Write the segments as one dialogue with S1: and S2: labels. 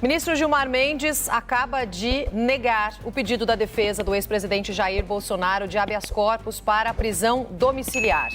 S1: Ministro Gilmar Mendes acaba de negar o pedido da defesa do ex-presidente Jair Bolsonaro de habeas corpus para a prisão domiciliar.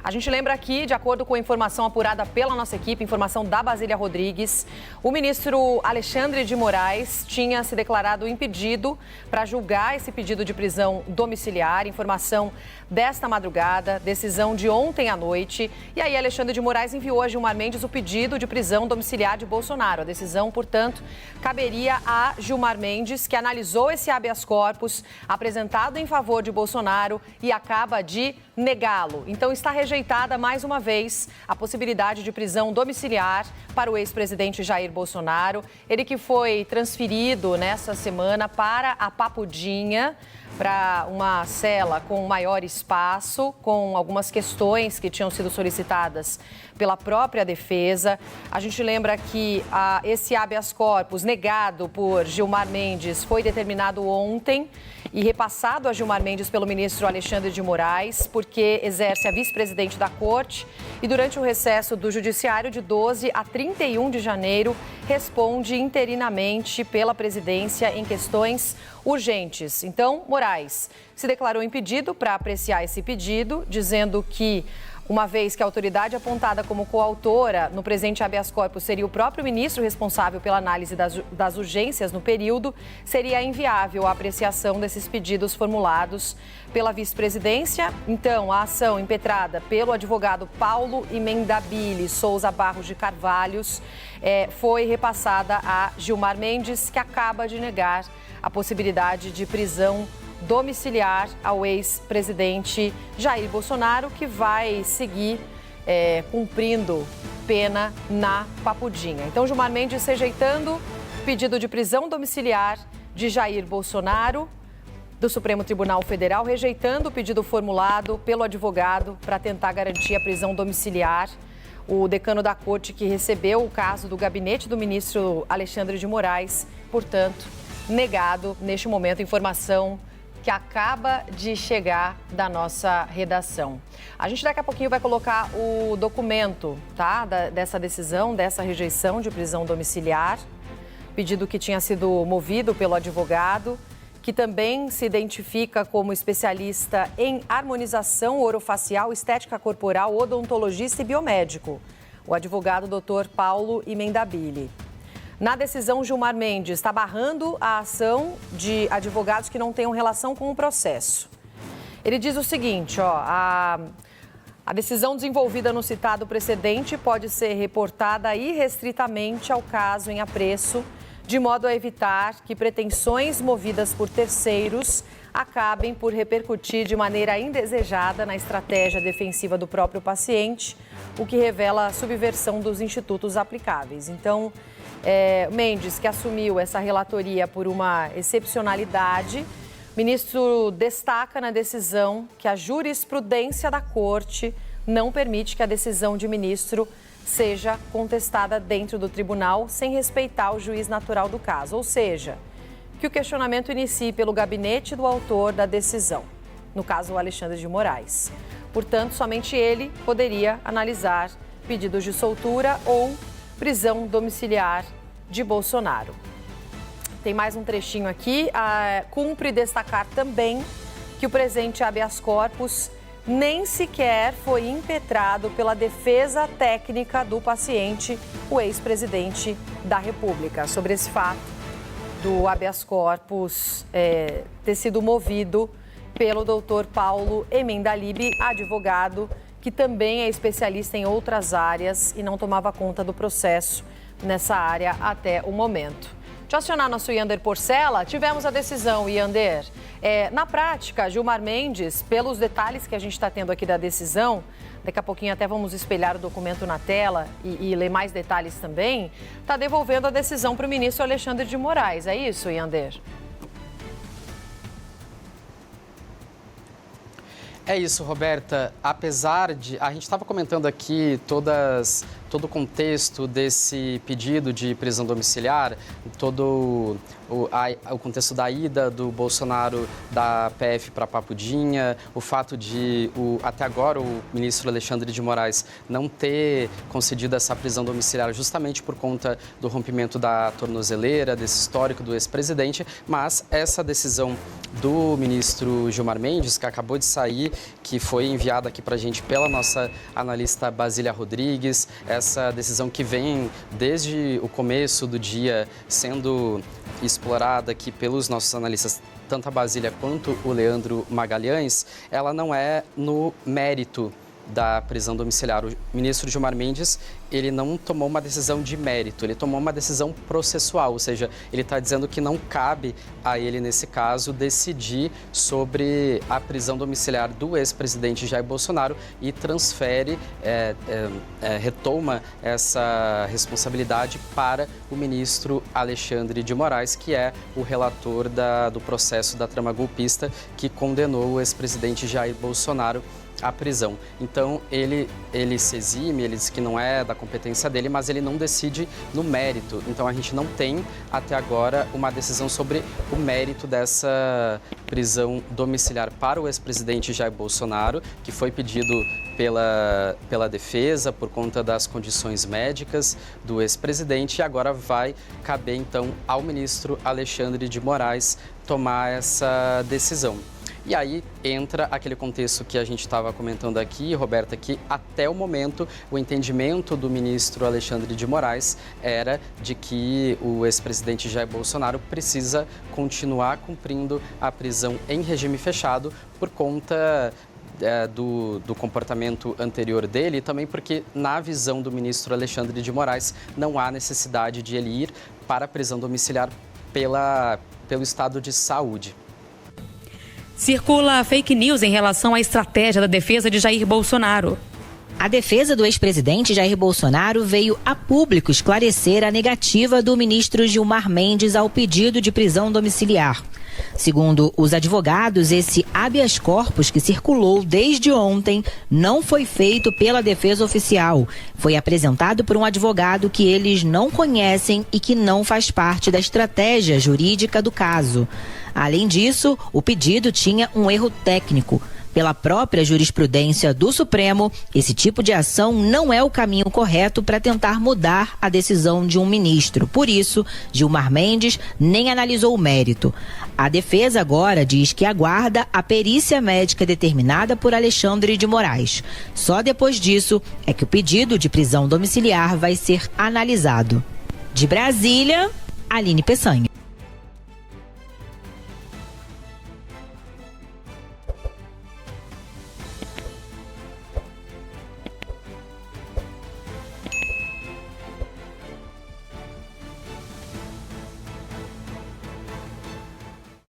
S1: A gente lembra aqui, de acordo com a informação apurada pela nossa equipe, informação da Basília Rodrigues, o ministro Alexandre de Moraes tinha se declarado impedido para julgar esse pedido de prisão domiciliar. Informação desta madrugada, decisão de ontem à noite. E aí, Alexandre de Moraes enviou a Gilmar Mendes o pedido de prisão domiciliar de Bolsonaro. A decisão, portanto, caberia a Gilmar Mendes, que analisou esse habeas corpus apresentado em favor de Bolsonaro e acaba de negá-lo. Então, está rejeitada mais uma vez a possibilidade de prisão domiciliar para o ex-presidente Jair Bolsonaro. Ele que foi transferido nessa semana para a Papudinha, para uma cela com maior espaço, com algumas questões que tinham sido solicitadas pela própria defesa. A gente lembra que esse habeas corpus negado por Gilmar Mendes foi determinado ontem e repassado a Gilmar Mendes pelo ministro Alexandre de Moraes, porque exerce a vice-presidente da Corte e durante o recesso do Judiciário de 12 a 31 de janeiro responde interinamente pela presidência em questões urgentes. Então, Moraes se declarou impedido para apreciar esse pedido, dizendo que, uma vez que a autoridade apontada como coautora no presente habeas corpus seria o próprio ministro responsável pela análise das urgências no período, seria inviável a apreciação desses pedidos formulados pela vice-presidência. Então, a ação impetrada pelo advogado Paulo Imendabili Souza Barros de Carvalhos foi repassada a Gilmar Mendes, que acaba de negar a possibilidade de prisão domiciliar ao ex-presidente Jair Bolsonaro, que vai seguir cumprindo pena na Papudinha. Então, Gilmar Mendes rejeitando pedido de prisão domiciliar de Jair Bolsonaro, do Supremo Tribunal Federal, rejeitando o pedido formulado pelo advogado para tentar garantir a prisão domiciliar. O decano da Corte, que recebeu o caso do gabinete do ministro Alexandre de Moraes, portanto, negado neste momento. Informação que acaba de chegar da nossa redação. A gente daqui a pouquinho vai colocar o documento, tá, dessa decisão, dessa rejeição de prisão domiciliar, pedido que tinha sido movido pelo advogado, que também se identifica como especialista em harmonização orofacial, estética corporal, odontologista e biomédico, o advogado Dr. Paulo Imendabili. Na decisão, Gilmar Mendes está barrando a ação de advogados que não tenham relação com o processo. Ele diz o seguinte, a decisão desenvolvida no citado precedente pode ser reportada irrestritamente ao caso em apreço, de modo a evitar que pretensões movidas por terceiros acabem por repercutir de maneira indesejada na estratégia defensiva do próprio paciente, o que revela a subversão dos institutos aplicáveis. Então, Mendes, que assumiu essa relatoria por uma excepcionalidade, o ministro destaca na decisão que a jurisprudência da Corte não permite que a decisão de ministro seja contestada dentro do tribunal sem respeitar o juiz natural do caso, ou seja, que o questionamento inicie pelo gabinete do autor da decisão, no caso o Alexandre de Moraes. Portanto, somente ele poderia analisar pedidos de soltura ou prisão domiciliar de Bolsonaro. Tem mais um trechinho aqui. Cumpre destacar também que o presente habeas corpus nem sequer foi impetrado pela defesa técnica do paciente, o ex-presidente da República. Sobre esse fato do habeas corpus ter sido movido pelo doutor Paulo Imendabili, advogado, que também é especialista em outras áreas e não tomava conta do processo nessa área até o momento. Deixa eu acionar nosso Yander Porcela. Tivemos a decisão, Yander. Na prática, Gilmar Mendes, pelos detalhes que a gente está tendo aqui da decisão, daqui a pouquinho até vamos espelhar o documento na tela e ler mais detalhes também, está devolvendo a decisão para o ministro Alexandre de Moraes. É isso, Yander?
S2: É isso, Roberta. Apesar de... A gente estava comentando aqui todas todo o contexto desse pedido de prisão domiciliar, todo o contexto da ida do Bolsonaro da PF para Papudinha, o fato de, até agora, o ministro Alexandre de Moraes não ter concedido essa prisão domiciliar justamente por conta do rompimento da tornozeleira, desse histórico do ex-presidente, mas essa decisão do ministro Gilmar Mendes, que acabou de sair, que foi enviada aqui para a gente pela nossa analista Basília Rodrigues, essa decisão que vem desde o começo do dia sendo explorada aqui pelos nossos analistas, tanto a Basília quanto o Leandro Magalhães, ela não é no mérito da prisão domiciliar. O ministro Gilmar Mendes, ele não tomou uma decisão de mérito, ele tomou uma decisão processual, ou seja, ele está dizendo que não cabe a ele, nesse caso, decidir sobre a prisão domiciliar do ex-presidente Jair Bolsonaro e transfere, retoma essa responsabilidade para o ministro Alexandre de Moraes, que é o relator do processo da trama golpista que condenou o ex-presidente Jair Bolsonaro à prisão. Então, ele se exime, ele diz que não é da competência dele, mas ele não decide no mérito. Então, a gente não tem, até agora, uma decisão sobre o mérito dessa prisão domiciliar para o ex-presidente Jair Bolsonaro, que foi pedido pela defesa por conta das condições médicas do ex-presidente, e agora vai caber, então, ao ministro Alexandre de Moraes tomar essa decisão. E aí entra aquele contexto que a gente estava comentando aqui, Roberta, que até o momento o entendimento do ministro Alexandre de Moraes era de que o ex-presidente Jair Bolsonaro precisa continuar cumprindo a prisão em regime fechado por conta do comportamento anterior dele e também porque, na visão do ministro Alexandre de Moraes, não há necessidade de ele ir para a prisão domiciliar pelo estado de saúde.
S3: Circula fake news em relação à estratégia da defesa de Jair Bolsonaro.
S4: A defesa do ex-presidente Jair Bolsonaro veio a público esclarecer a negativa do ministro Gilmar Mendes ao pedido de prisão domiciliar. Segundo os advogados, esse habeas corpus que circulou desde ontem não foi feito pela defesa oficial. Foi apresentado por um advogado que eles não conhecem e que não faz parte da estratégia jurídica do caso. Além disso, o pedido tinha um erro técnico. Pela própria jurisprudência do Supremo, esse tipo de ação não é o caminho correto para tentar mudar a decisão de um ministro. Por isso, Gilmar Mendes nem analisou o mérito. A defesa agora diz que aguarda a perícia médica determinada por Alexandre de Moraes. Só depois disso é que o pedido de prisão domiciliar vai ser analisado. De Brasília, Aline Peçanha.